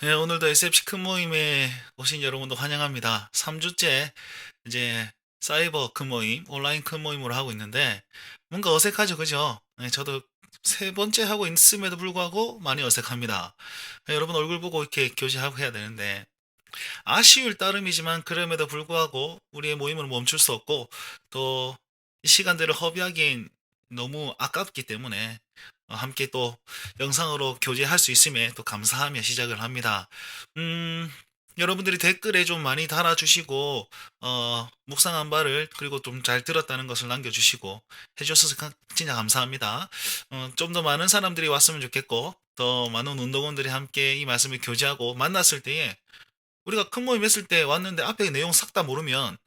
네, 오늘도 SFC 큰 모임에 오신 여러분도 환영합니다. 3주째 이제 사이버 큰 모임, 온라인 큰 모임으로 하고 있는데 뭔가 어색하죠, 그죠? 네, 저도 세 번째 하고 있음에도 불구하고 많이 어색합니다. 네, 여러분 얼굴 보고 이렇게 교제하고 해야 되는데 아쉬울 따름이지만 그럼에도 불구하고 우리의 모임을 멈출 수 없고 또 이 시간들을 허비하기엔 너무 아깝기 때문에 함께 또 영상으로 교제할 수 있음에 또 감사하며 시작을 합니다. 음, 여러분들이 댓글에 좀 많이 달아주시고 묵상한 바를 그리고 좀 잘 들었다는 것을 남겨주시고 해주셔서 진짜 감사합니다. 좀 더 많은 사람들이 왔으면 좋겠고 더 많은 운동원들이 함께 이 말씀을 교제하고 만났을 때에 우리가 큰 모임 했을 때 왔는데 앞에 내용 싹 다 모르면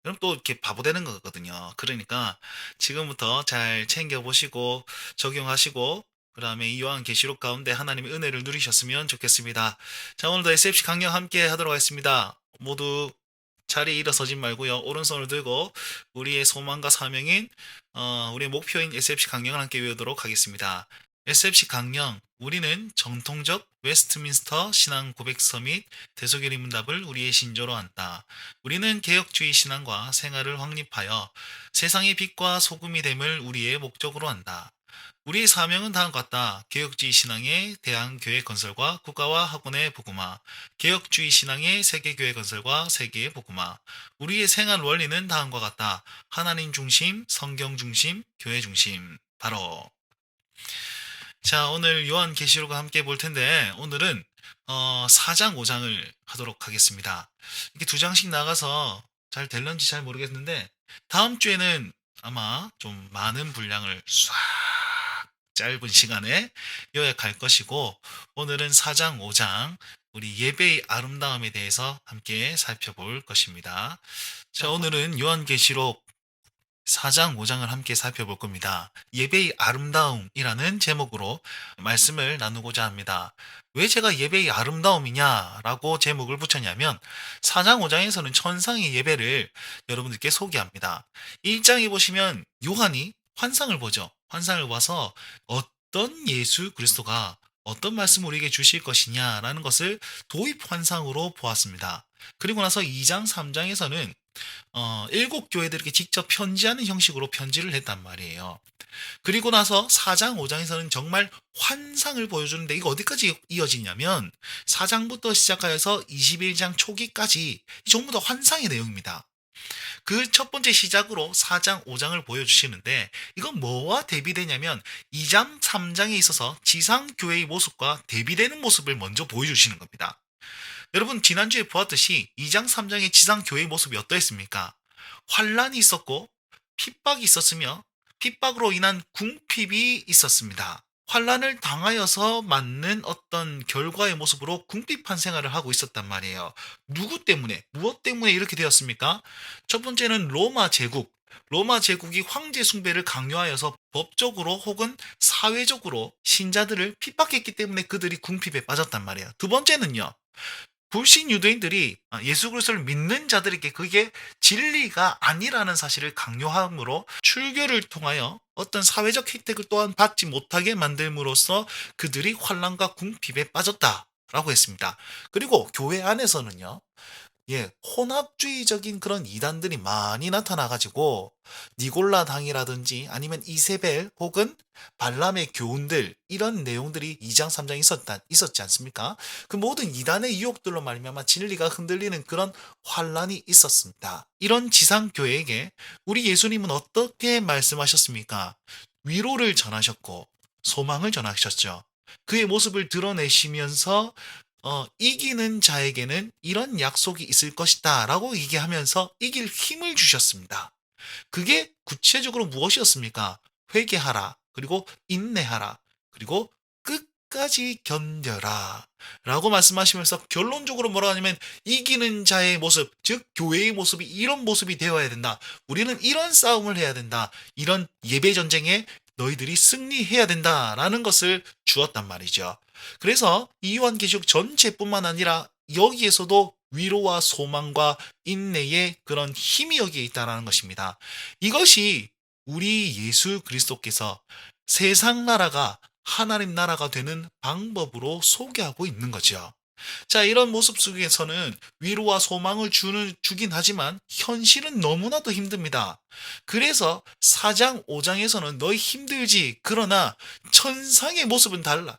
그럼 또 이렇게 바보 되는 거거든요. 그러니까 지금부터 잘 챙겨보시고 적용하시고 그다음에 이 요한계시록 가운데 하나님의 은혜를 누리셨으면 좋겠습니다. 자, 오늘도 SFC 강령 함께 하도록 하겠습니다. 모두 자리에 일어서지 말고요. 오른손을 들고 우리의 소망과 사명인 우리의 목표인 SFC 강령을 함께 외우도록 하겠습니다. SFC 강령, 우리는 정통적 웨스트민스터 신앙 고백서 및 대속의 문답을 우리의 신조로 한다. 우리는 개혁주의 신앙과 생활을 확립하여 세상의 빛과 소금이 됨을 우리의 목적으로 한다. 우리의 사명은 다음과 같다. 개혁주의 신앙의 대한교회 건설과 국가와 학원의 복음화, 개혁주의 신앙의 세계교회 건설과 세계의 복음화. 우리의 생활 원리는 다음과 같다. 하나님 중심, 성경 중심, 교회 중심. 바로 자, 오늘 요한계시록과 함께 볼 텐데 오늘은 4장 5장을 하도록 하겠습니다. 이게 두 장씩 나가서 잘 될런지 잘 모르겠는데 다음 주에는 아마 좀 많은 분량을 싹 짧은 시간에 요약할 것이고 오늘은 4장 5장 우리 예배의 아름다움에 대해서 함께 살펴볼 것입니다. 자, 오늘은 요한계시록 4장, 5장을 함께 살펴볼 겁니다. 예배의 아름다움이라는 제목으로 말씀을 나누고자 합니다. 왜 제가 예배의 아름다움이냐라고 제목을 붙였냐면 4장, 5장에서는 천상의 예배를 여러분들께 소개합니다. 1장에 보시면 요한이 환상을 보죠. 환상을 봐서 어떤 예수 그리스도가 어떤 말씀을 우리에게 주실 것이냐라는 것을 도입 환상으로 보았습니다. 그리고 나서 2장, 3장에서는 일곱 교회들에게 직접 편지하는 형식으로 편지를 했단 말이에요. 그리고 나서 4장, 5장에서는 정말 환상을 보여주는데 이거 어디까지 이어지냐면 4장부터 시작하여서 21장 초기까지 전부 다 환상의 내용입니다. 그 첫 번째 시작으로 4장, 5장을 보여주시는데 이건 뭐와 대비되냐면 2장, 3장에 있어서 지상교회의 모습과 대비되는 모습을 먼저 보여주시는 겁니다. 여러분 지난주에 보았듯이 2장 3장의 지상 교회의 모습이 어떠했습니까? 환란이 있었고 핍박이 있었으며 핍박으로 인한 궁핍이 있었습니다. 환란을 당하여서 맞는 어떤 결과의 모습으로 궁핍한 생활을 하고 있었단 말이에요. 누구 때문에, 무엇 때문에 이렇게 되었습니까? 첫 번째는 로마 제국. 로마 제국이 황제 숭배를 강요하여서 법적으로 혹은 사회적으로 신자들을 핍박했기 때문에 그들이 궁핍에 빠졌단 말이에요. 두 번째는요. 불신 유대인들이 예수 그리스도를 믿는 자들에게 그게 진리가 아니라는 사실을 강요함으로 출교를 통하여 어떤 사회적 혜택을 또한 받지 못하게 만듦으로써 그들이 환란과 궁핍에 빠졌다라고 했습니다. 그리고 교회 안에서는요. 혼합주의적인 그런 이단들이 많이 나타나가지고 니골라당이라든지 아니면 이세벨 혹은 발람의 교훈들 이런 내용들이 2장 3장 있었지 않습니까? 그 모든 이단의 유혹들로 말미암아 진리가 흔들리는 그런 환란이 있었습니다. 이런 지상교회에게 우리 예수님은 어떻게 말씀하셨습니까? 위로를 전하셨고 소망을 전하셨죠. 그의 모습을 드러내시면서 이기는 자에게는 이런 약속이 있을 것이다 라고 얘기하면서 이길 힘을 주셨습니다. 그게 구체적으로 무엇이었습니까? 회개하라. 그리고 인내하라. 그리고 끝까지 견뎌라. 라고 말씀하시면서 결론적으로 뭐라 하냐면 이기는 자의 모습, 즉 교회의 모습이 이런 모습이 되어야 된다. 우리는 이런 싸움을 해야 된다. 이런 예배 전쟁에 너희들이 승리해야 된다라는 것을 주었단 말이죠. 그래서 이 요한계시록 전체뿐만 아니라 여기에서도 위로와 소망과 인내의 그런 힘이 여기에 있다는 것입니다. 이것이 우리 예수 그리스도께서 세상 나라가 하나님 나라가 되는 방법으로 소개하고 있는 거죠. 자, 이런 모습 속에서는 위로와 소망을 주긴 하지만 현실은 너무나도 힘듭니다. 그래서 4장, 5장에서는 너희 힘들지. 그러나 천상의 모습은 달라.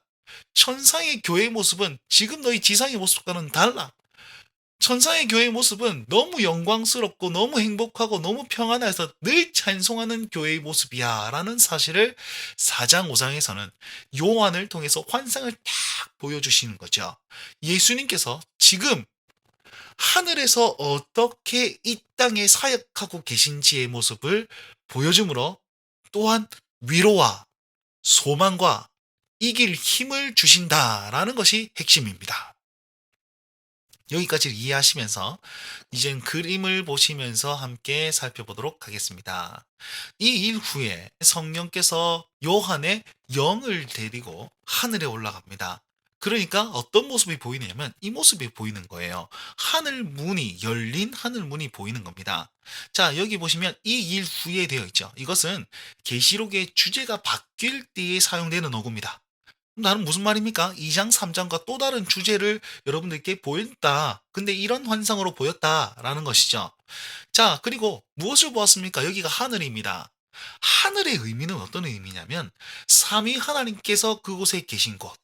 천상의 교회의 모습은 지금 너희 지상의 모습과는 달라. 천상의 교회의 모습은 너무 영광스럽고 너무 행복하고 너무 평안해서 늘 찬송하는 교회의 모습이야 라는 사실을 4장 5장에서는 요한을 통해서 환상을 딱 보여주시는 거죠. 예수님께서 지금 하늘에서 어떻게 이 땅에 사역하고 계신지의 모습을 보여주므로 또한 위로와 소망과 이길 힘을 주신다라는 것이 핵심입니다. 여기까지를 이해하시면서 이젠 그림을 보시면서 함께 살펴보도록 하겠습니다. 이 일 후에 성령께서 요한의 영을 데리고 하늘에 올라갑니다. 그러니까 어떤 모습이 보이냐면 이 모습이 보이는 거예요. 하늘 문이 열린 하늘 문이 보이는 겁니다. 자, 여기 보시면 이 일 후에 되어 있죠. 이것은 계시록의 주제가 바뀔 때에 사용되는 어구입니다. 나는 무슨 말입니까? 2장, 3장과 또 다른 주제를 여러분들께 보였다. 근데 이런 환상으로 보였다라는 것이죠. 자, 그리고 무엇을 보았습니까? 여기가 하늘입니다. 하늘의 의미는 어떤 의미냐면 삼위 하나님께서 그곳에 계신 곳,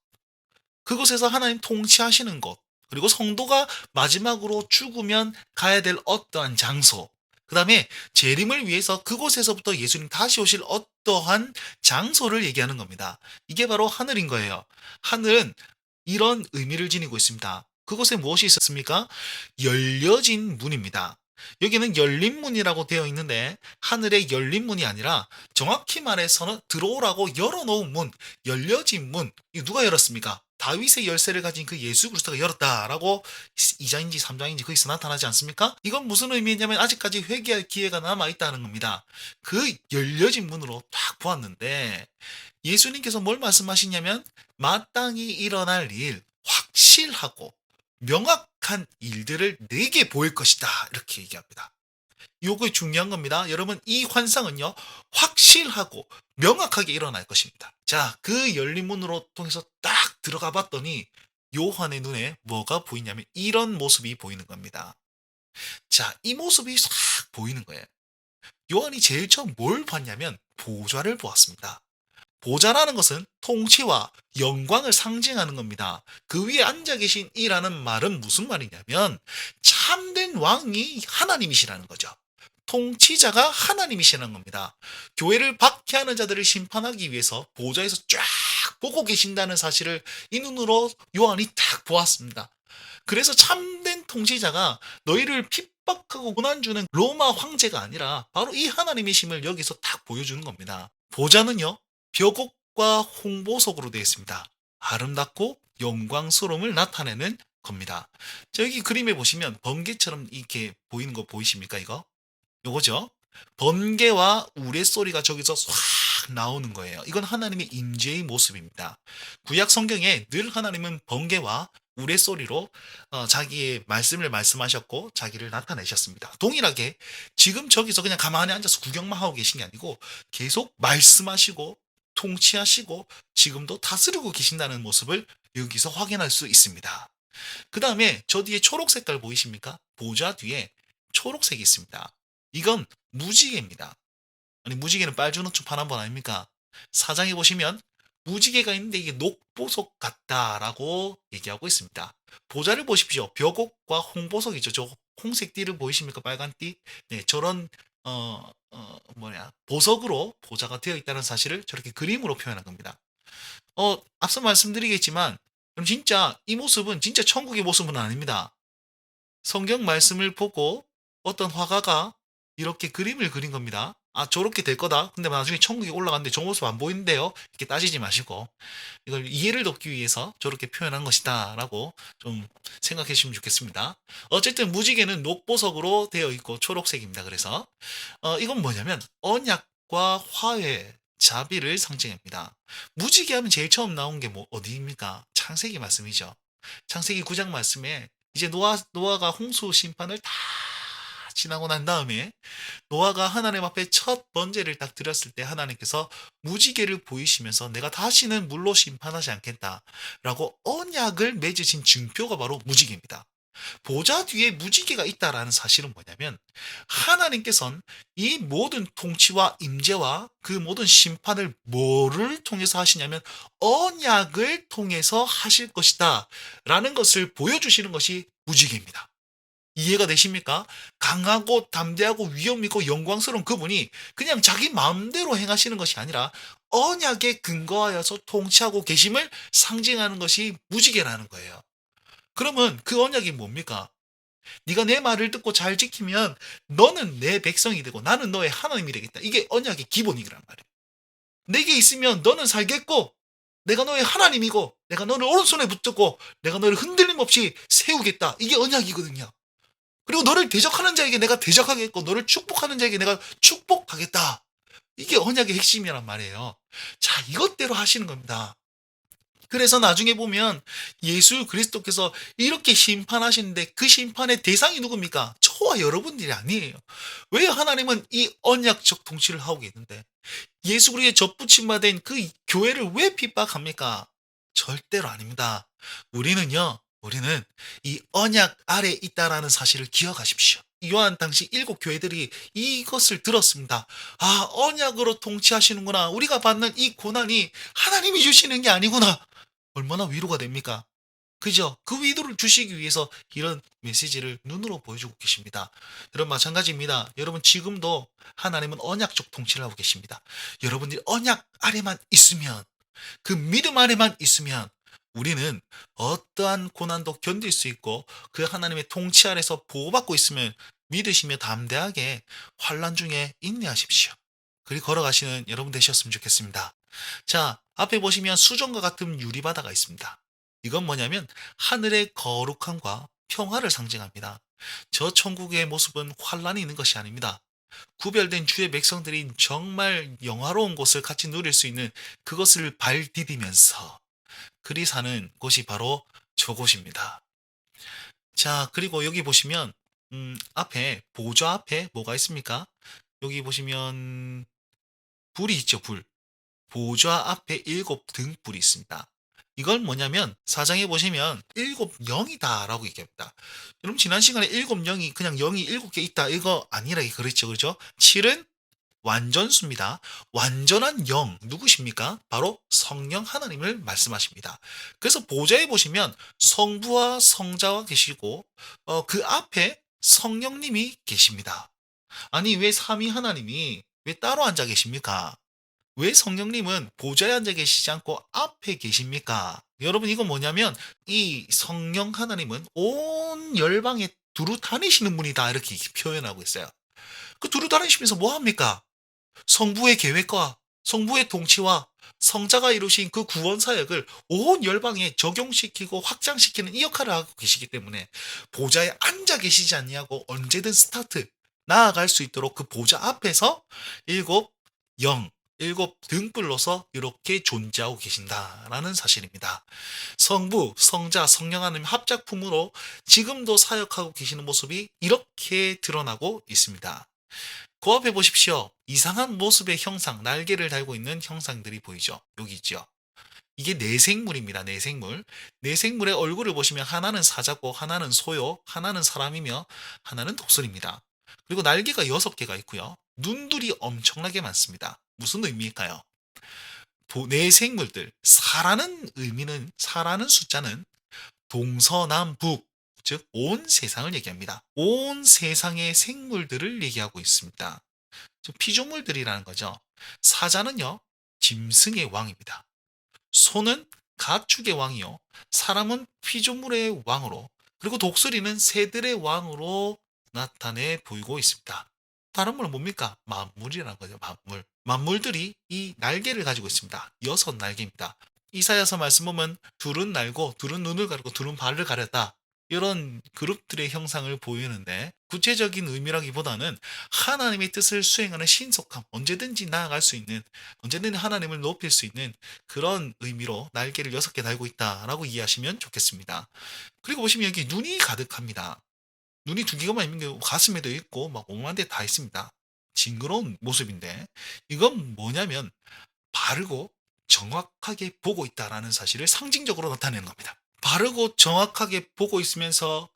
그곳에서 하나님 통치하시는 곳, 그리고 성도가 마지막으로 죽으면 가야 될 어떠한 장소, 그 다음에 재림을 위해서 그곳에서부터 예수님 다시 오실 어떠한 장소를 얘기하는 겁니다. 이게 바로 하늘인 거예요. 하늘은 이런 의미를 지니고 있습니다. 그곳에 무엇이 있었습니까? 열려진 문입니다. 여기는 열린 문이라고 되어 있는데 하늘의 열린 문이 아니라 정확히 말해서는 들어오라고 열어놓은 문, 열려진 문. 이거 누가 열었습니까? 다윗의 열쇠를 가진 그 예수 그리스도가 열었다라고 2장인지 3장인지 거기서 나타나지 않습니까? 이건 무슨 의미냐면 아직까지 회개할 기회가 남아있다는 겁니다. 그 열려진 문으로 딱 보았는데 예수님께서 뭘 말씀하시냐면 마땅히 일어날 일, 확실하고 명확한 일들을 내게 보일 것이다. 이렇게 얘기합니다. 요거 중요한 겁니다. 여러분, 이 환상은요, 확실하고 명확하게 일어날 것입니다. 자, 그 열린 문으로 통해서 딱 들어가 봤더니 요한의 눈에 뭐가 보이냐면 이런 모습이 보이는 겁니다. 자, 이 모습이 싹 보이는 거예요. 요한이 제일 처음 뭘 봤냐면 보좌를 보았습니다. 보좌라는 것은 통치와 영광을 상징하는 겁니다. 그 위에 앉아 계신 이라는 말은 무슨 말이냐면 참된 왕이 하나님이시라는 거죠. 통치자가 하나님이시라는 겁니다. 교회를 박해하는 자들을 심판하기 위해서 보좌에서 쫙 보고 계신다는 사실을 이 눈으로 요한이 딱 보았습니다. 그래서 참된 통치자가 너희를 핍박하고 고난주는 로마 황제가 아니라 바로 이 하나님이심을 여기서 딱 보여주는 겁니다. 보좌는요, 벽옥과 홍보석으로 되어 있습니다. 아름답고 영광스러움을 나타내는 겁니다. 자, 여기 그림에 보시면 번개처럼 이렇게 보이는 거 보이십니까, 이거? 요거죠? 번개와 우레소리가 저기서 확 나오는 거예요. 이건 하나님의 임재의 모습입니다. 구약 성경에 늘 하나님은 번개와 우레소리로 자기의 말씀을 말씀하셨고 자기를 나타내셨습니다. 동일하게 지금 저기서 그냥 가만히 앉아서 구경만 하고 계신 게 아니고 계속 말씀하시고 통치하시고 지금도 다스리고 계신다는 모습을 여기서 확인할 수 있습니다. 그 다음에 저 뒤에 초록 색깔 보이십니까? 보좌 뒤에 초록색이 있습니다. 이건 무지개입니다. 아니, 무지개는 빨주노초 파란번 아닙니까? 사장에 보시면 무지개가 있는데 이게 녹보석 같다라고 얘기하고 있습니다. 보좌를 보십시오. 벽옥과 홍보석이죠. 저 홍색 띠를 보이십니까? 빨간 띠. 네, 저런 보석으로 보좌가 되어 있다는 사실을 저렇게 그림으로 표현한 겁니다. 앞서 말씀드리겠지만 그럼 진짜 이 모습은 진짜 천국의 모습은 아닙니다. 성경 말씀을 보고 어떤 화가가 이렇게 그림을 그린 겁니다. 아, 저렇게 될 거다. 근데 나중에 천국에 올라갔는데 저 모습 안 보이는데요. 이렇게 따지지 마시고 이걸 이해를 돕기 위해서 저렇게 표현한 것이다 라고 좀 생각해 주시면 좋겠습니다. 어쨌든 무지개는 녹보석으로 되어 있고 초록색입니다. 그래서 이건 뭐냐면 언약과 화해, 자비를 상징합니다. 무지개 하면 제일 처음 나온 게 뭐 어디입니까? 창세기 말씀이죠. 창세기 9장 말씀에 이제 노아가 홍수 심판을 다 지나고 난 다음에 노아가 하나님 앞에 첫 번제를 딱 드렸을 때 하나님께서 무지개를 보이시면서 내가 다시는 물로 심판하지 않겠다라고 언약을 맺으신 증표가 바로 무지개입니다. 보좌 뒤에 무지개가 있다라는 사실은 뭐냐면 하나님께서는 이 모든 통치와 임재와 그 모든 심판을 뭐를 통해서 하시냐면 언약을 통해서 하실 것이다 라는 것을 보여주시는 것이 무지개입니다. 이해가 되십니까? 강하고 담대하고 위엄 있고 영광스러운 그분이 그냥 자기 마음대로 행하시는 것이 아니라 언약에 근거하여서 통치하고 계심을 상징하는 것이 무지개라는 거예요. 그러면 그 언약이 뭡니까? 네가 내 말을 듣고 잘 지키면 너는 내 백성이 되고 나는 너의 하나님이 되겠다. 이게 언약의 기본이란 말이에요. 내게 있으면 너는 살겠고 내가 너의 하나님이고 내가 너를 오른손에 붙들고 내가 너를 흔들림 없이 세우겠다. 이게 언약이거든요. 그리고 너를 대적하는 자에게 내가 대적하겠고 너를 축복하는 자에게 내가 축복하겠다. 이게 언약의 핵심이란 말이에요. 자, 이것대로 하시는 겁니다. 그래서 나중에 보면 예수 그리스도께서 이렇게 심판하시는데 그 심판의 대상이 누굽니까? 저와 여러분들이 아니에요. 왜 하나님은 이 언약적 통치를 하고 있는데 예수 그리스도의 접붙임받은 그 교회를 왜 핍박합니까? 절대로 아닙니다. 우리는 이 언약 아래 있다라는 사실을 기억하십시오. 요한 당시 7교회들이 이것을 들었습니다. 아, 언약으로 통치하시는구나. 우리가 받는 이 고난이 하나님이 주시는 게 아니구나. 얼마나 위로가 됩니까? 그죠? 그 위로를 주시기 위해서 이런 메시지를 눈으로 보여주고 계십니다. 여러분 마찬가지입니다. 여러분 지금도 하나님은 언약적 통치를 하고 계십니다. 여러분들이 언약 아래만 있으면 그 믿음 아래만 있으면 우리는 어떠한 고난도 견딜 수 있고 그 하나님의 통치 아래서 보호받고 있으면 믿으시며 담대하게 환난 중에 인내하십시오. 그리 걸어가시는 여러분 되셨으면 좋겠습니다. 자, 앞에 보시면 수정과 같은 유리바다가 있습니다. 이건 뭐냐면 하늘의 거룩함과 평화를 상징합니다. 저 천국의 모습은 환란이 있는 것이 아닙니다. 구별된 주의 백성들이 정말 영화로운 곳을 같이 누릴 수 있는 그것을 발 디디면서 그리 사는 곳이 바로 저곳입니다. 자, 그리고 여기 보시면 앞에 보좌 앞에 뭐가 있습니까? 여기 보시면 불이 있죠, 불. 보좌 앞에 7등불이 있습니다. 이건 뭐냐면 사장에 보시면 7영이다라고 얘기합니다. 여러분 지난 시간에 7영이 그냥 0이 7개 있다 이거 아니라 그랬죠. 그렇죠? 7은 완전수입니다. 완전한 영 누구십니까? 바로 성령 하나님을 말씀하십니다. 그래서 보좌에 보시면 성부와 성자와 계시고 그 앞에 성령님이 계십니다. 아니 왜 삼위 하나님이 왜 따로 앉아 계십니까? 왜 성령님은 보좌에 앉아 계시지 않고 앞에 계십니까? 여러분 이건 뭐냐면 이 성령 하나님은 온 열방에 두루 다니시는 분이다 이렇게 표현하고 있어요. 그 두루 다니시면서 뭐 합니까? 성부의 계획과 성부의 통치와 성자가 이루신 그 구원 사역을 온 열방에 적용시키고 확장시키는 이 역할을 하고 계시기 때문에 보좌에 앉아 계시지 않냐고 언제든 스타트 나아갈 수 있도록 그 보좌 앞에서 일곱 영 일곱 등불로서 이렇게 존재하고 계신다라는 사실입니다. 성부, 성자, 성령 하나님 합작품으로 지금도 사역하고 계시는 모습이 이렇게 드러나고 있습니다. 그 앞에 보십시오. 이상한 모습의 형상, 날개를 달고 있는 형상들이 보이죠. 여기 있죠. 이게 내생물입니다. 내생물. 내생물의 얼굴을 보시면 하나는 사자고 하나는 소요, 하나는 사람이며 하나는 독수리입니다. 그리고 날개가 6개가 있고요. 눈들이 엄청나게 많습니다. 무슨 의미일까요? 내생물들, 사라는 숫자는 동서남북, 즉 온 세상을 얘기합니다. 온 세상의 생물들을 얘기하고 있습니다. 즉 피조물들이라는 거죠. 사자는요, 짐승의 왕입니다. 소는 가축의 왕이요. 사람은 피조물의 왕으로, 그리고 독수리는 새들의 왕으로 나타내 보이고 있습니다. 다른 말은 뭡니까? 만물이라는 거죠. 만물. 만물들이 이 날개를 가지고 있습니다. 6날개입니다. 이사야서 말씀 보면 둘은 날고 둘은 눈을 가리고 둘은 발을 가렸다. 이런 그룹들의 형상을 보이는데 구체적인 의미라기보다는 하나님의 뜻을 수행하는 신속함, 언제든지 나아갈 수 있는, 언제든지 하나님을 높일 수 있는 그런 의미로 날개를 6개 달고 있다라고 이해하시면 좋겠습니다. 그리고 보시면 여기 눈이 가득합니다. 눈이 두 개가만 있는 게 가슴에도 있고 막 온몸한 데 다 있습니다. 징그러운 모습인데 이건 뭐냐면 바르고 정확하게 보고 있다라는 사실을 상징적으로 나타내는 겁니다. 바르고 정확하게 보고 있으면서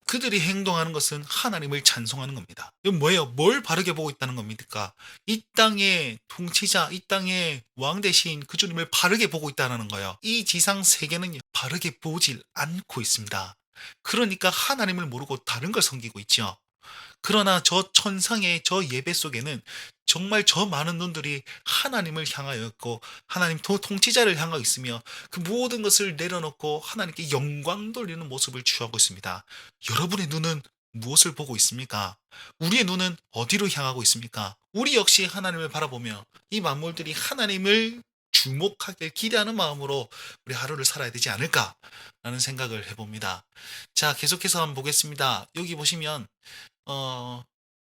그들이 행동하는 것은 하나님을 찬송하는 겁니다. 이건 뭐예요? 뭘 바르게 보고 있다는 겁니까? 이 땅의 통치자, 이 땅의 왕 대신 그 주님을 바르게 보고 있다는 거예요. 이 지상 세계는 바르게 보질 않고 있습니다. 그러니까 하나님을 모르고 다른 걸 섬기고 있죠. 그러나 저 천상의 저 예배 속에는 정말 저 많은 눈들이 하나님을 향하여 있고 하나님 통치자를 향하고 있으며 그 모든 것을 내려놓고 하나님께 영광 돌리는 모습을 취하고 있습니다. 여러분의 눈은 무엇을 보고 있습니까? 우리의 눈은 어디로 향하고 있습니까? 우리 역시 하나님을 바라보며 이 만물들이 하나님을 주목하길 기대하는 마음으로 우리 하루를 살아야 되지 않을까라는 생각을 해봅니다. 자, 계속해서 한번 보겠습니다. 여기 보시면 어,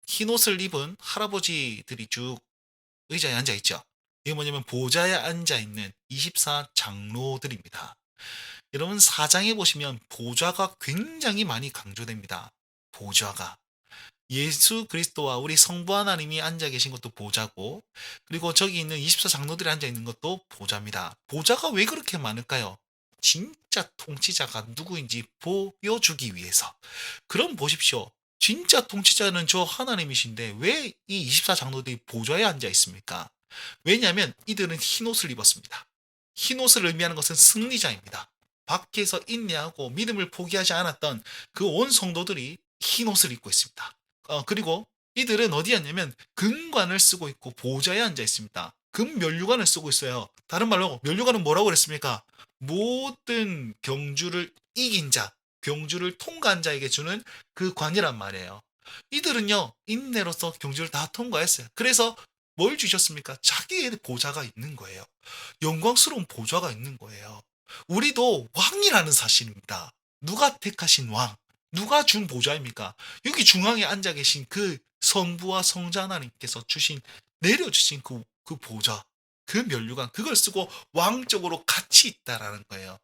흰 옷을 입은 할아버지들이 쭉 의자에 앉아 있죠. 이게 뭐냐면 보좌에 앉아 있는 24 장로들입니다. 여러분 사장에 보시면 보좌가 굉장히 많이 강조됩니다. 보좌가. 예수 그리스도와 우리 성부 하나님이 앉아 계신 것도 보좌고, 그리고 저기 있는 24 장로들이 앉아 있는 것도 보좌입니다. 보좌가 왜 그렇게 많을까요? 진짜 통치자가 누구인지 보여주기 위해서. 그럼 보십시오. 진짜 통치자는 저 하나님이신데 왜 이 24 장로들이 보좌에 앉아 있습니까? 왜냐하면 이들은 흰옷을 입었습니다. 흰옷을 의미하는 것은 승리자입니다. 밖에서 인내하고 믿음을 포기하지 않았던 그 온 성도들이 흰옷을 입고 있습니다. 그리고 이들은 어디였냐면 금관을 쓰고 있고 보좌에 앉아 있습니다. 금 면류관을 쓰고 있어요. 다른 말로 면류관은 뭐라고 그랬습니까? 모든 경주를 이긴 자, 경주를 통과한 자에게 주는 그 관이란 말이에요. 이들은요, 인내로서 경주를 다 통과했어요. 그래서 뭘 주셨습니까? 자기의 보좌가 있는 거예요. 영광스러운 보좌가 있는 거예요. 우리도 왕이라는 사실입니다. 누가 택하신 왕? 누가 준 보좌입니까? 여기 중앙에 앉아 계신 그 성부와 성자 하나님께서 내려주신 그 보좌, 그 면류관, 그걸 쓰고 왕적으로 같이 있다라는 거예요.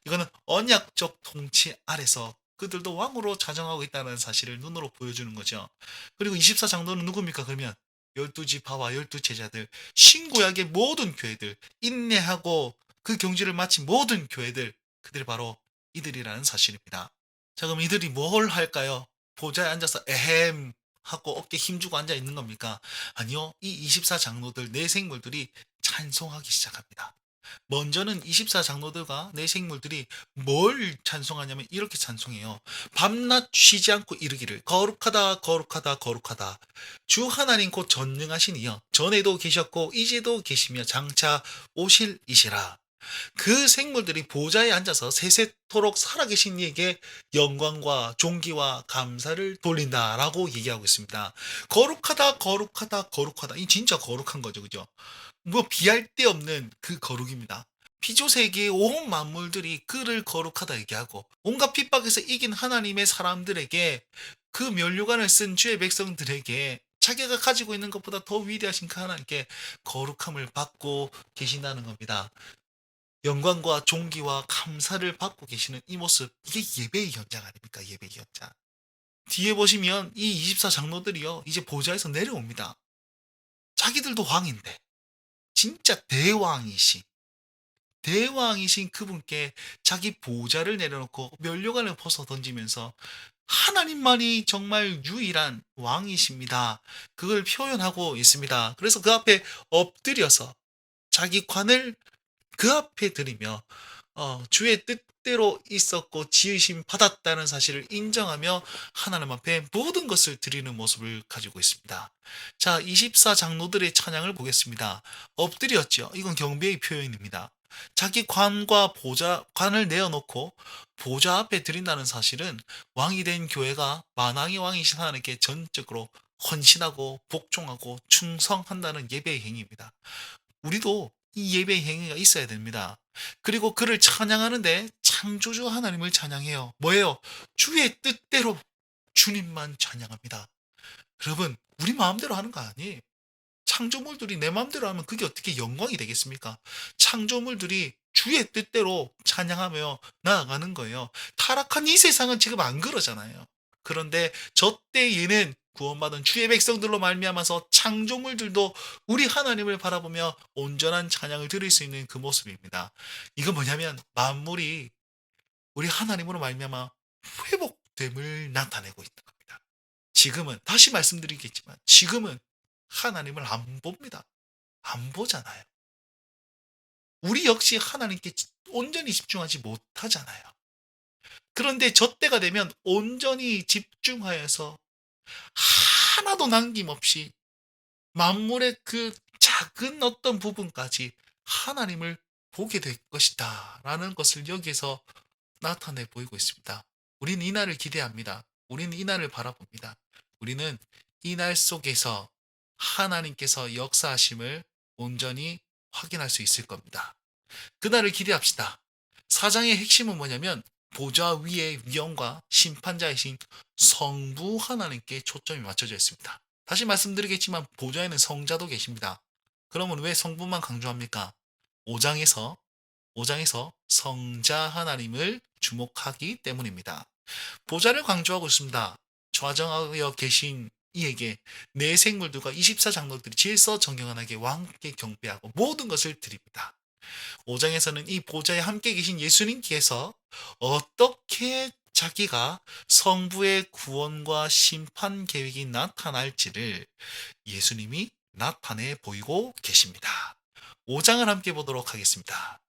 이거는 언약적 통치 아래서 그들도 왕으로 자정하고 있다는 사실을 눈으로 보여주는 거죠. 그리고 24 장로는 누굽니까? 그러면 12지파와 12제자들, 신구약의 모든 교회들, 인내하고 그 경주를 마친 모든 교회들, 그들이 바로 이들이라는 사실입니다. 자, 그럼 이들이 뭘 할까요? 보좌에 앉아서 에헴 하고 어깨 힘주고 앉아 있는 겁니까? 아니요. 이 24 장로들, 내 생물들이 찬송하기 시작합니다. 먼저는 24 장로들과 내 생물들이 뭘 찬송하냐면 이렇게 찬송해요. 밤낮 쉬지 않고 이르기를 거룩하다 거룩하다 거룩하다 주 하나님 곧 전능하신 이여 전에도 계셨고 이제도 계시며 장차 오실 이시라. 그 생물들이 보좌에 앉아서 세세토록 살아계신 이에게 영광과 존귀와 감사를 돌린다라고 얘기하고 있습니다. 거룩하다 거룩하다 거룩하다, 이 진짜 거룩한 거죠, 그죠? 뭐 비할 데 없는 그 거룩입니다. 피조세계의 온 만물들이 그를 거룩하다 얘기하고 온갖 핍박에서 이긴 하나님의 사람들에게 그 면류관을 쓴 주의 백성들에게 자기가 가지고 있는 것보다 더 위대하신 그 하나님께 거룩함을 받고 계신다는 겁니다. 영광과 존귀와 감사를 받고 계시는 이 모습, 이게 예배의 현장 아닙니까? 예배의 현장. 뒤에 보시면 이 24 장로들이요, 이제 보좌에서 내려옵니다. 자기들도 왕인데 진짜 대왕이신 그분께 자기 보좌를 내려놓고 면류관을 벗어 던지면서 하나님만이 정말 유일한 왕이십니다, 그걸 표현하고 있습니다. 그래서 그 앞에 엎드려서 자기 관을 그 앞에 드리며 주의 뜻대로 있었고 지으심 받았다는 사실을 인정하며 하나님 앞에 모든 것을 드리는 모습을 가지고 있습니다. 자, 24 장로들의 찬양을 보겠습니다. 엎드렸죠. 이건 경배의 표현입니다. 자기 관을 내어놓고 보좌 앞에 드린다는 사실은 왕이 된 교회가 만왕의 왕이신 하나님께 전적으로 헌신하고 복종하고 충성한다는 예배의 행위입니다. 우리도 이 예배의 행위가 있어야 됩니다. 그리고 그를 찬양하는데 창조주 하나님을 찬양해요. 뭐예요? 주의 뜻대로 주님만 찬양합니다. 여러분, 우리 마음대로 하는 거 아니에요. 창조물들이 내 마음대로 하면 그게 어떻게 영광이 되겠습니까? 창조물들이 주의 뜻대로 찬양하며 나아가는 거예요. 타락한 이 세상은 지금 안 그러잖아요. 그런데 저 때에는 구원받은 주의 백성들로 말미암아서 창조물들도 우리 하나님을 바라보며 온전한 찬양을 드릴 수 있는 그 모습입니다. 이건 뭐냐면 만물이 우리 하나님으로 말미암아 회복됨을 나타내고 있는 겁니다. 지금은 다시 말씀드리겠지만 지금은 하나님을 안 봅니다. 안 보잖아요. 우리 역시 하나님께 온전히 집중하지 못하잖아요. 그런데 저 때가 되면 온전히 집중하여서 하나도 남김없이 만물의 그 작은 어떤 부분까지 하나님을 보게 될 것이다 라는 것을 여기에서 나타내 보이고 있습니다. 우리는 이 날을 기대합니다. 우리는 이 날을 바라봅니다. 우리는 이 날 속에서 하나님께서 역사하심을 온전히 확인할 수 있을 겁니다. 그날을 기대합시다. 사장의 핵심은 뭐냐면 보좌 위의 위엄과 심판자이신 성부 하나님께 초점이 맞춰져 있습니다. 다시 말씀드리겠지만 보좌에는 성자도 계십니다. 그러면 왜 성부만 강조합니까? 5장에서 성자 하나님을 주목하기 때문입니다. 보좌를 강조하고 있습니다. 좌정하여 계신 이에게 내 생물들과 24장로들이 질서 정경하게 왕께 경배하고 모든 것을 드립니다. 5장에서는 이 보좌에 함께 계신 예수님께서 어떻게 자기가 성부의 구원과 심판 계획이 나타날지를 예수님이 나타내 보이고 계십니다. 5장을 함께 보도록 하겠습니다.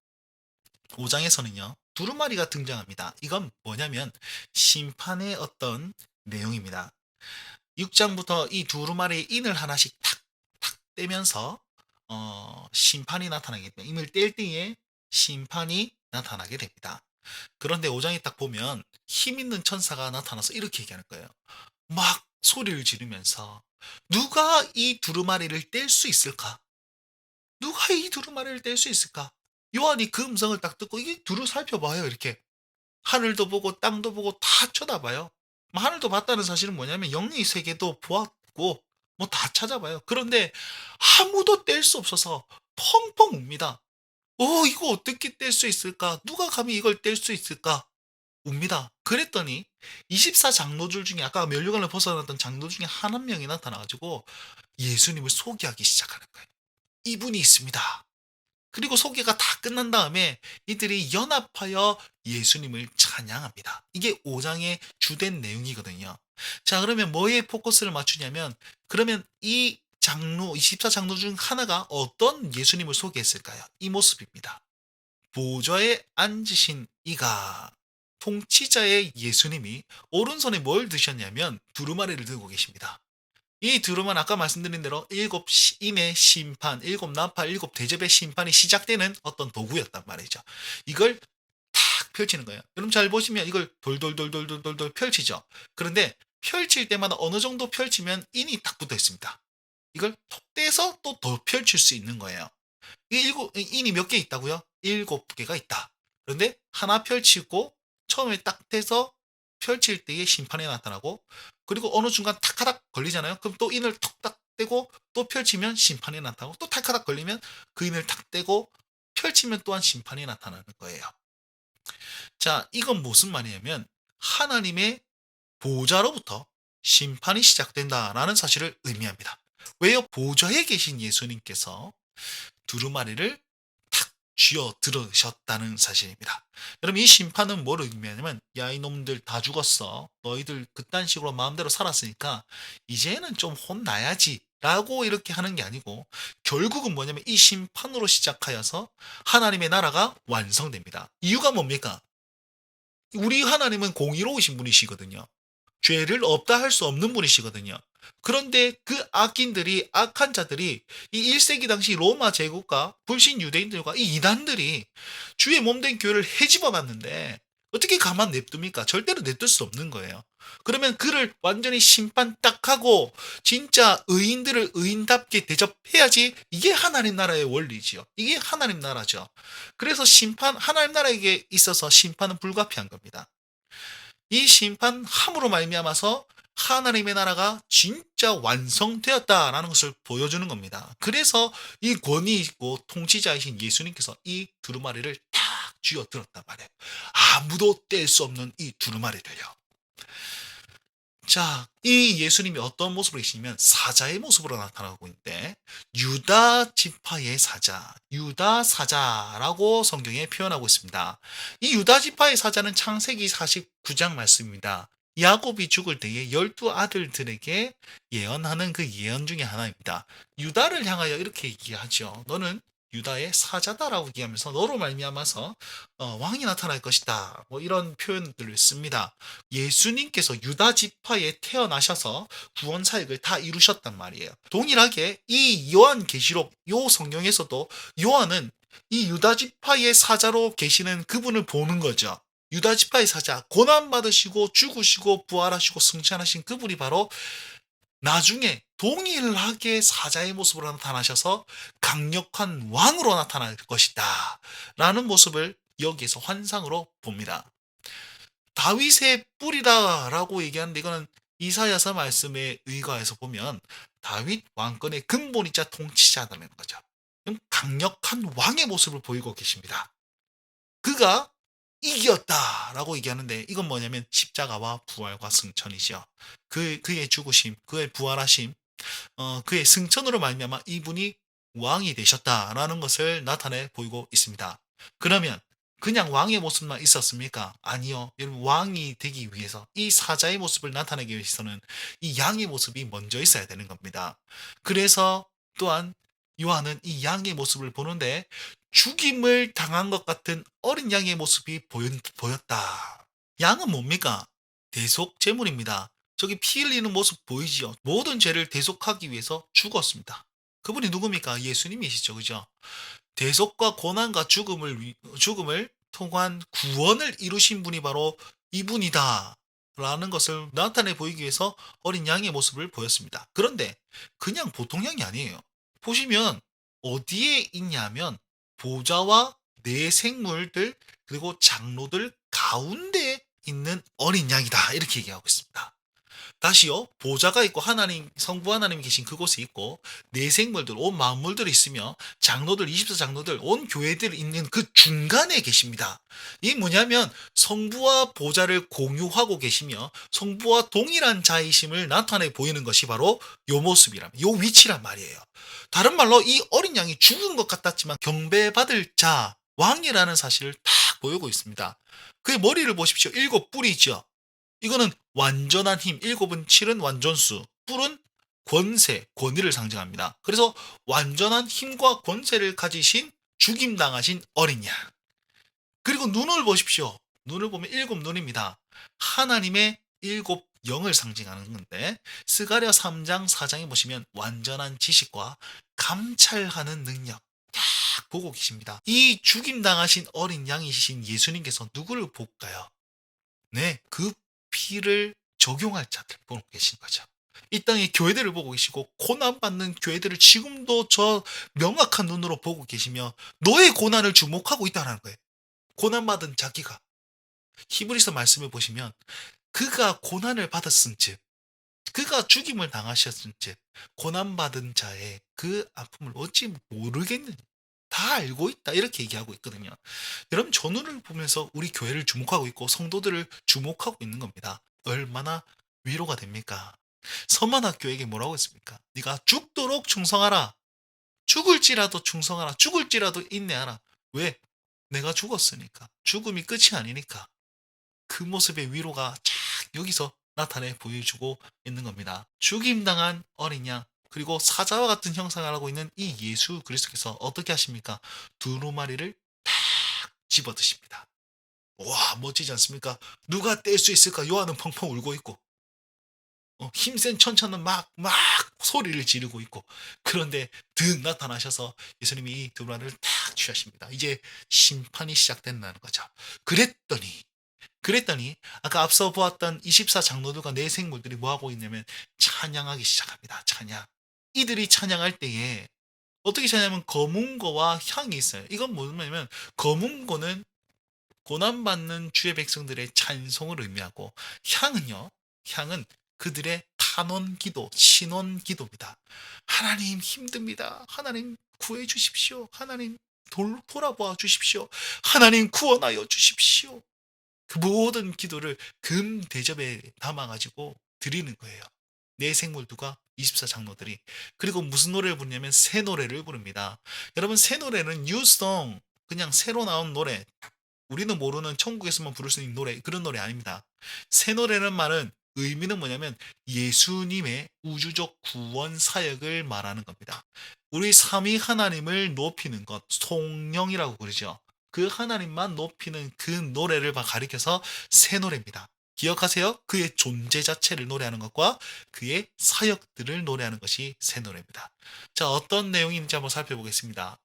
5장에서는요, 두루마리가 등장합니다. 이건 뭐냐면 심판의 어떤 내용입니다. 6장부터 이 두루마리의 인을 하나씩 탁탁 떼면서 심판이 나타나게 됩니다. 인을 뗄 때에 심판이 나타나게 됩니다. 그런데 5장에 딱 보면 힘 있는 천사가 나타나서 이렇게 얘기하는 거예요. 막 소리를 지르면서 누가 이 두루마리를 뗄 수 있을까? 누가 이 두루마리를 뗄 수 있을까? 요한이 그 음성을 딱 듣고 이게 두루 살펴봐요. 이렇게 하늘도 보고 땅도 보고 다 쳐다봐요. 하늘도 봤다는 사실은 뭐냐면 영의 세계도 보았고 뭐 다 찾아봐요. 그런데 아무도 뗄 수 없어서 펑펑 웁니다. 이거 어떻게 뗄 수 있을까? 누가 감히 이걸 뗄 수 있을까? 웁니다. 그랬더니 24장로들 중에 아까 면류관을 벗어났던 장로 중에 한 명이 나타나가지고 예수님을 소개하기 시작하는 거예요. 이분이 있습니다. 그리고 소개가 다 끝난 다음에 이들이 연합하여 예수님을 찬양합니다. 이게 5장의 주된 내용이거든요. 자, 그러면 뭐에 포커스를 맞추냐면 그러면 이 장로 24장로 중 하나가 어떤 예수님을 소개했을까요? 이 모습입니다. 보좌에 앉으신 이가 통치자의 예수님이 오른손에 뭘 드셨냐면 두루마리를 들고 계십니다. 이 두루마리는 아까 말씀드린 대로 일곱 인의 심판, 일곱 나팔, 일곱 대접의 심판이 시작되는 어떤 도구였단 말이죠. 이걸 탁 펼치는 거예요. 여러분 잘 보시면 이걸 돌돌돌돌돌돌 펼치죠. 그런데 펼칠 때마다 어느 정도 펼치면 인이 딱 붙어 있습니다. 이걸 톡 떼서 또 더 펼칠 수 있는 거예요. 인이 몇 개 있다고요? 7개가 있다. 그런데 하나 펼치고 처음에 딱 떼서 펼칠 때의 심판이 나타나고 그리고 어느 순간 탁하닥 걸리잖아요. 그럼 또 인을 톡딱 떼고 또 펼치면 심판이 나타나고 또 탁하닥 걸리면 그 인을 탁 떼고 펼치면 또한 심판이 나타나는 거예요. 자, 이건 무슨 말이냐면 하나님의 보좌로부터 심판이 시작된다라는 사실을 의미합니다. 왜요? 보좌에 계신 예수님께서 두루마리를 탁 쥐어 들으셨다는 사실입니다. 여러분 이 심판은 뭘 의미하냐면 야 이놈들 다 죽었어. 너희들 그딴 식으로 마음대로 살았으니까 이제는 좀 혼나야지 라고 이렇게 하는 게 아니고 결국은 뭐냐면 이 심판으로 시작하여서 하나님의 나라가 완성됩니다. 이유가 뭡니까? 우리 하나님은 공의로우신 분이시거든요. 죄를 없다 할 수 없는 분이시거든요. 그런데 그 악인들이 악한 자들이 이 1세기 당시 로마 제국과 불신 유대인들과 이 이단들이 주의 몸된 교회를 헤집어 놨는데 어떻게 가만 냅둡니까? 절대로 냅둘 수 없는 거예요. 그러면 그를 완전히 심판 딱 하고 진짜 의인들을 의인답게 대접해야지 이게 하나님 나라의 원리지요. 이게 하나님 나라죠. 그래서 하나님 나라에게 있어서 심판은 불가피한 겁니다. 이 심판함으로 말미암아서 하나님의 나라가 진짜 완성되었다라는 것을 보여주는 겁니다. 그래서 이 권위 있고 통치자이신 예수님께서 이 두루마리를 탁 쥐어 들었단 말이에요. 아무도 뗄 수 없는 이 두루마리를요. 자, 이 예수님이 어떤 모습으로 계시냐면 사자의 모습으로 나타나고 있는데 유다 지파의 사자, 유다 사자라고 성경에 표현하고 있습니다. 이 유다 지파의 사자는 창세기 49장 말씀입니다. 야곱이 죽을 때에 12아들들에게 예언하는 그 예언 중에 하나입니다. 유다를 향하여 이렇게 얘기하죠. 너는 유다의 사자다라고 얘기하면서 너로 말미암아서 왕이 나타날 것이다. 뭐 이런 표현들을 씁니다. 예수님께서 유다 지파에 태어나셔서 구원 사역을 다 이루셨단 말이에요. 동일하게 이 요한계시록 요 성경에서도 요한은 이 유다 지파의 사자로 계시는 그분을 보는 거죠. 유다 지파의 사자, 고난 받으시고 죽으시고 부활하시고 승천하신 그분이 바로 나중에 동일하게 사자의 모습으로 나타나셔서 강력한 왕으로 나타날 것이다. 라는 모습을 여기에서 환상으로 봅니다. 다윗의 뿌리다라고 얘기하는데 이거는 이사야서 말씀에 의거해서 보면 다윗 왕권의 근본이자 통치자라는 거죠. 그럼 강력한 왕의 모습을 보이고 계십니다. 그가 이겼다라고 얘기하는데 이건 뭐냐면 십자가와 부활과 승천이죠. 그의 죽으심, 그의 부활하심, 그의 승천으로 말미암아 이분이 왕이 되셨다라는 것을 나타내 보이고 있습니다. 그러면 그냥 왕의 모습만 있었습니까? 아니요. 여러분 왕이 되기 위해서 이 사자의 모습을 나타내기 위해서는 이 양의 모습이 먼저 있어야 되는 겁니다. 그래서 또한 요한은 이 양의 모습을 보는데 죽임을 당한 것 같은 어린 양의 모습이 보였다. 양은 뭡니까? 대속 제물입니다. 저기 피 흘리는 모습 보이지요? 모든 죄를 대속하기 위해서 죽었습니다. 그분이 누굽니까? 예수님이시죠. 그죠? 대속과 고난과 죽음을 통한 구원을 이루신 분이 바로 이분이다. 라는 것을 나타내 보이기 위해서 어린 양의 모습을 보였습니다. 그런데 그냥 보통 양이 아니에요. 보시면 어디에 있냐면 보좌와 네 생물들 그리고 장로들 가운데 있는 어린 양이다. 이렇게 얘기하고 있습니다. 다시요, 보좌가 있고 하나님, 성부 하나님이 계신 그곳에 있고, 내 생물들, 온 만물들이 있으며, 장로들, 24장로들, 온 교회들이 있는 그 중간에 계십니다. 이 뭐냐면, 성부와 보좌를 공유하고 계시며, 성부와 동일한 자이심을 나타내 보이는 것이 바로 요 모습이란, 요 위치란 말이에요. 다른 말로 이 어린 양이 죽은 것 같았지만, 경배받을 자, 왕이라는 사실을 딱 보이고 있습니다. 그의 머리를 보십시오. 7뿔이죠. 이거는 완전한 힘, 7은 7은 완전수, 뿔은 권세, 권위를 상징합니다. 그래서 완전한 힘과 권세를 가지신 죽임당하신 어린 양. 그리고 눈을 보십시오. 눈을 보면 7눈입니다. 하나님의 7영을 상징하는 건데 스가랴 3장 4장에 보시면 완전한 지식과 감찰하는 능력 딱 보고 계십니다. 이 죽임당하신 어린 양이신 예수님께서 누구를 볼까요? 네, 그 피를 적용할 자들 보고 계신 거죠. 이 땅의 교회들을 보고 계시고 고난받는 교회들을 지금도 저 명확한 눈으로 보고 계시며 너의 고난을 주목하고 있다는 거예요. 고난받은 자기가 히브리서 말씀을 보시면 그가 고난을 받았은즉 그가 죽임을 당하셨은즉 고난받은 자의 그 아픔을 어찌 모르겠느냐. 다 알고 있다 이렇게 얘기하고 있거든요. 여러분 저 눈을 보면서 우리 교회를 주목하고 있고 성도들을 주목하고 있는 겁니다. 얼마나 위로가 됩니까? 서만학교에게 뭐라고 했습니까? 네가 죽도록 충성하라. 죽을지라도 충성하라. 죽을지라도 인내하라. 왜? 내가 죽었으니까. 죽음이 끝이 아니니까. 그 모습의 위로가 쫙 여기서 나타내 보여주고 있는 겁니다. 죽임당한 어린 양 그리고 사자와 같은 형상을 하고 있는 이 예수 그리스도께서 어떻게 하십니까? 두루마리를 탁 집어 드십니다. 와 멋지지 않습니까? 누가 뗄 수 있을까? 요한은 펑펑 울고 있고 힘센 천천은 막 소리를 지르고 있고 그런데 득 나타나셔서 예수님이 이 두루마리를 탁 취하십니다. 이제 심판이 시작된다는 거죠. 그랬더니 아까 앞서 보았던 24장로들과 네 생물들이 뭐하고 있냐면 찬양하기 시작합니다. 찬양. 이들이 찬양할 때에 어떻게 찬양하면 검은고와 향이 있어요. 이건 뭐냐면 검은고는 고난받는 주의 백성들의 찬송을 의미하고 향은 그들의 탄원 기도, 신원 기도입니다. 하나님 힘듭니다. 하나님 구해 주십시오. 하나님 돌아보아 주십시오. 하나님 구원하여 주십시오. 그 모든 기도를 금 대접에 담아가지고 드리는 거예요. 내 생물들과 24장로들이. 그리고 무슨 노래를 부르냐면 새 노래를 부릅니다. 여러분, 새 노래는 뉴송, 그냥 새로 나온 노래, 우리는 모르는 천국에서만 부를 수 있는 노래, 그런 노래 아닙니다. 새 노래는 말은 의미는 뭐냐면 예수님의 우주적 구원 사역을 말하는 겁니다. 우리 삼위 하나님을 높이는 것, 송영이라고 그러죠. 그 하나님만 높이는 그 노래를 가리켜서 새 노래입니다. 기억하세요? 그의 존재 자체를 노래하는 것과 그의 사역들을 노래하는 것이 새 노래입니다. 자, 어떤 내용인지 한번 살펴보겠습니다.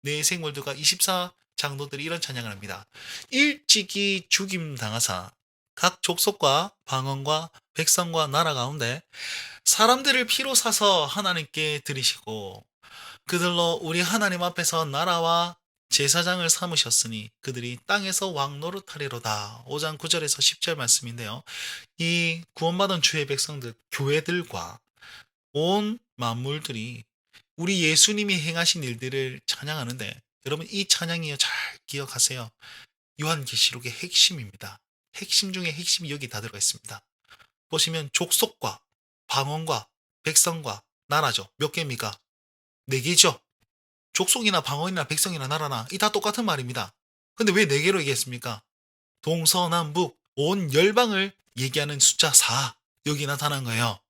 내 생물들과 24장로들이 이런 찬양을 합니다. 일찍이 죽임 당하사 각 족속과 방언과 백성과 나라 가운데 사람들을 피로 사서 하나님께 드리시고 그들로 우리 하나님 앞에서 나라와 제사장을 삼으셨으니 그들이 땅에서 왕노릇하리로다. 5장 9절에서 10절 말씀인데요. 이 구원받은 주의 백성들, 교회들과 온 만물들이 우리 예수님이 행하신 일들을 찬양하는데, 여러분 이 찬양이요, 잘 기억하세요. 요한계시록의 핵심입니다. 핵심 중에 핵심이 여기 다 들어가 있습니다. 보시면 족속과 방언과 백성과 나라죠. 몇 개입니까? 네 개죠. 족속이나 방언이나 백성이나 나라나 이 다 똑같은 말입니다. 근데 왜 네 개로 얘기했습니까? 동서남북 온 열방을 얘기하는 숫자 4, 여기 나타난 거예요.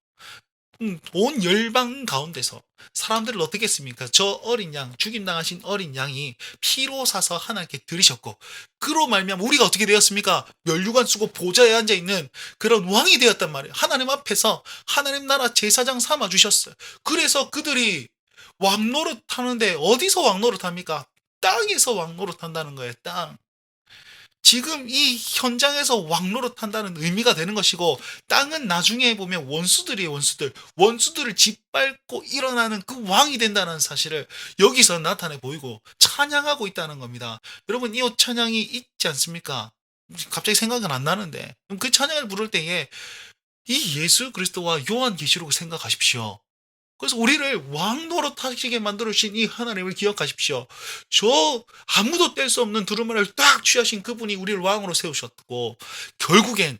온 열방 가운데서 사람들을 어떻게 했습니까? 저 어린 양, 죽임당하신 어린 양이 피로 사서 하나님께 드리셨고, 그로 말미암아 우리가 어떻게 되었습니까? 면류관 쓰고 보좌에 앉아있는 그런 왕이 되었단 말이에요. 하나님 앞에서 하나님 나라 제사장 삼아 주셨어요. 그래서 그들이 왕노릇 하는데, 어디서 왕노릇 합니까? 땅에서 왕노릇 한다는 거예요. 땅. 지금 이 현장에서 왕노릇 한다는 의미가 되는 것이고, 땅은 나중에 보면 원수들이에요. 원수들을 짓밟고 일어나는 그 왕이 된다는 사실을 여기서 나타내 보이고 찬양하고 있다는 겁니다. 여러분, 이 찬양이 있지 않습니까? 갑자기 생각은 안 나는데, 그 찬양을 부를 때에 이 예수 그리스도와 요한계시록을 생각하십시오. 그래서 우리를 왕 노릇하시게 만들어주신 이 하나님을 기억하십시오. 저 아무도 뗄 수 없는 두루마리를 딱 취하신 그분이 우리를 왕으로 세우셨고, 결국엔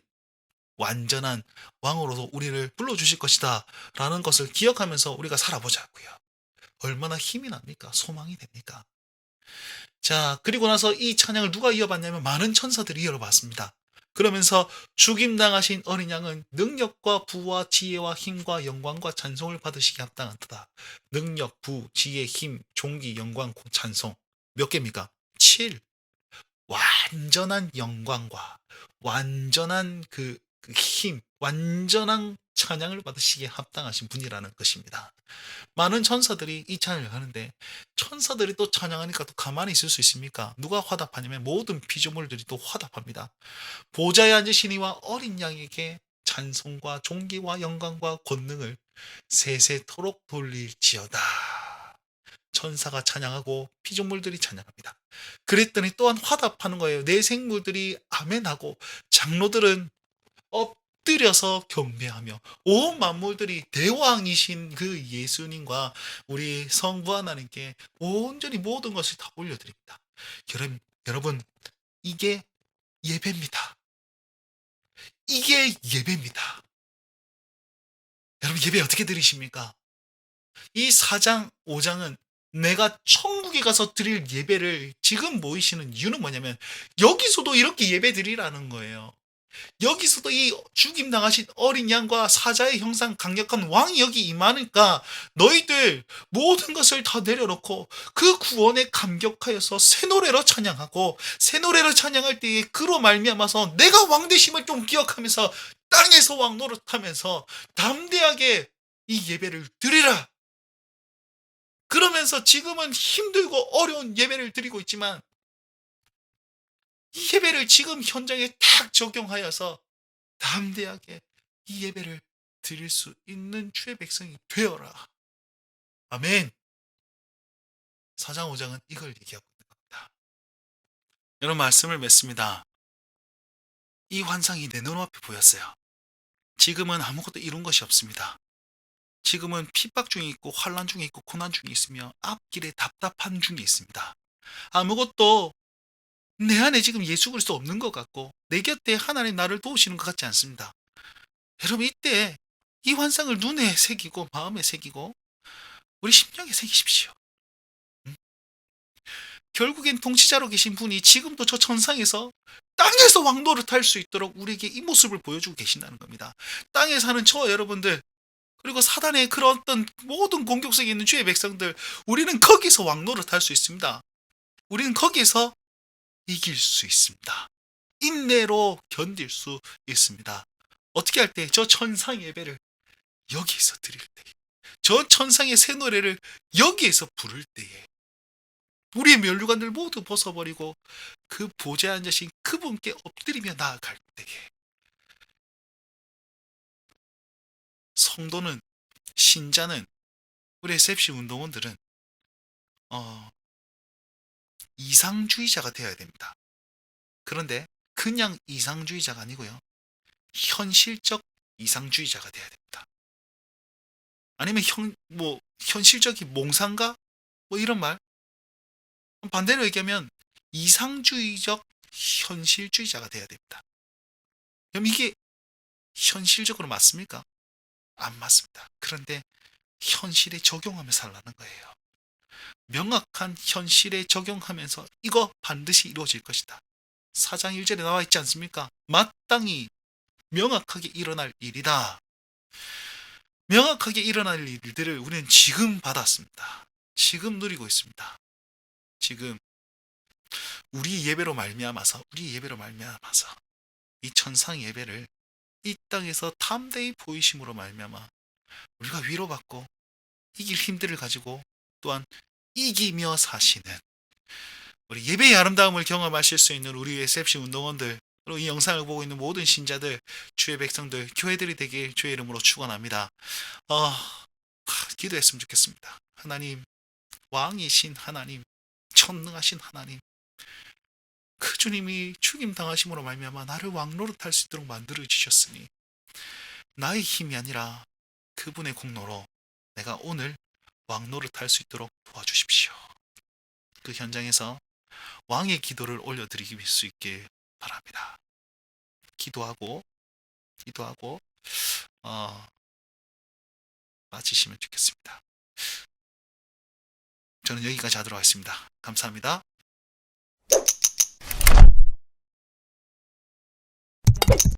완전한 왕으로서 우리를 불러주실 것이다 라는 것을 기억하면서 우리가 살아보자고요. 얼마나 힘이 납니까? 소망이 됩니까? 자, 그리고 나서 이 찬양을 누가 이어받냐면 많은 천사들이 이어받습니다. 그러면서 죽임당하신 어린 양은 능력과 부와 지혜와 힘과 영광과 찬송을 받으시기 합당하다. 능력, 부, 지혜, 힘, 존귀, 영광, 찬송. 몇 개입니까? 7. 완전한 영광과 완전한 그 힘, 완전한 찬양을 받으시기에 합당하신 분이라는 것입니다. 많은 천사들이 이 찬양을 하는데, 천사들이 또 찬양하니까 또 가만히 있을 수 있습니까? 누가 화답하냐면 모든 피조물들이 또 화답합니다. 보좌에 앉으신 이와 어린 양에게 찬송과 존귀와 영광과 권능을 세세토록 돌릴지어다. 천사가 찬양하고 피조물들이 찬양합니다. 그랬더니 또한 화답하는 거예요. 내 생물들이 아멘하고 장로들은 엎드려서 경배하며 온 만물들이 대왕이신 그 예수님과 우리 성부 하나님께 온전히 모든 것을 다 올려드립니다. 여러분, 이게 예배입니다. 이게 예배입니다. 여러분, 예배 어떻게 드리십니까? 이 4장, 5장은 내가 천국에 가서 드릴 예배를 지금 모이시는 이유는 뭐냐면, 여기서도 이렇게 예배 드리라는 거예요. 여기서도 이 죽임 당하신 어린 양과 사자의 형상 강력한 왕이 여기 임하니까 너희들 모든 것을 다 내려놓고 그 구원에 감격하여서 새 노래로 찬양하고, 새 노래로 찬양할 때에 그로 말미암아서 내가 왕 되심을 좀 기억하면서 땅에서 왕 노릇하면서 담대하게 이 예배를 드리라. 그러면서 지금은 힘들고 어려운 예배를 드리고 있지만, 이 예배를 지금 현장에 딱 적용하여서 담대하게 이 예배를 드릴 수 있는 주의 백성이 되어라. 아멘. 4장 5장은 이걸 얘기하고 있는 겁니다. 여러분, 말씀을 맺습니다. 이 환상이 내 눈앞에 보였어요. 지금은 아무것도 이룬 것이 없습니다. 지금은 핍박 중에 있고 환난 중에 있고 고난 중에 있으며 앞길에 답답한 중에 있습니다. 아무것도 내 안에 지금 예수 그리스도 없는 것 같고 내 곁에 하나님 나를 도우시는 것 같지 않습니다. 여러분 이때 이 환상을 눈에 새기고 마음에 새기고 우리 심령에 새기십시오. 음? 결국엔 통치자로 계신 분이 지금도 저 천상에서 땅에서 왕노릇 할 수 있도록 우리에게 이 모습을 보여주고 계신다는 겁니다. 땅에 사는 저와 여러분들, 그리고 사단의 그런 어떤 모든 공격 속에 있는 주의 백성들, 우리는 거기서 왕노릇 할 수 있습니다. 우리는 거기서 이길 수 있습니다. 인내로 견딜 수 있습니다. 어떻게 할 때? 저 천상 예배를 여기서 드릴 때, 저 천상의 새 노래를 여기에서 부를 때에 우리의 면류관들 모두 벗어버리고 그 보좌에 앉으신 그분께 엎드리며 나아갈 때에 성도는, 신자는, 우리 SFC 운동원들은 어, 이상주의자가 되어야 됩니다. 그런데 그냥 이상주의자가 아니고요, 현실적 이상주의자가 되어야 됩니다. 아니면 현실적인 몽상가 뭐 이런 말, 반대로 얘기하면 이상주의적 현실주의자가 돼야 됩니다. 그럼 이게 현실적으로 맞습니까? 안 맞습니다. 그런데 현실에 적용하며 살라는 거예요. 명확한 현실에 적용하면서 이거 반드시 이루어질 것이다. 4장 1절에 나와 있지 않습니까? 마땅히 명확하게 일어날 일이다. 명확하게 일어날 일들을 우리는 지금 받았습니다. 지금 누리고 있습니다. 지금 우리 예배로 말미암아서 이 천상 예배를 이 땅에서 탐대히 보이심으로 말미암아 우리가 위로받고 이길 힘들을 가지고 또한 이기며 사시는, 우리 예배의 아름다움을 경험하실 수 있는 우리 SFC 운동원들, 그리고 이 영상을 보고 있는 모든 신자들, 주의 백성들, 교회들이 되길 주의 이름으로 축원합니다. 기도했으면 좋겠습니다. 하나님, 왕이신 하나님, 전능하신 하나님, 그 주님이 죽임 당하심으로 말미암아 나를 왕노릇할 수 있도록 만들어 주셨으니 나의 힘이 아니라 그분의 공로로 내가 오늘 왕노릇할 수 있도록 도와주십시오. 그 현장에서 왕의 기도를 올려드릴 수 있게 바랍니다. 기도하고 어, 마치시면 좋겠습니다. 저는 여기까지 하도록 하겠습니다. 감사합니다.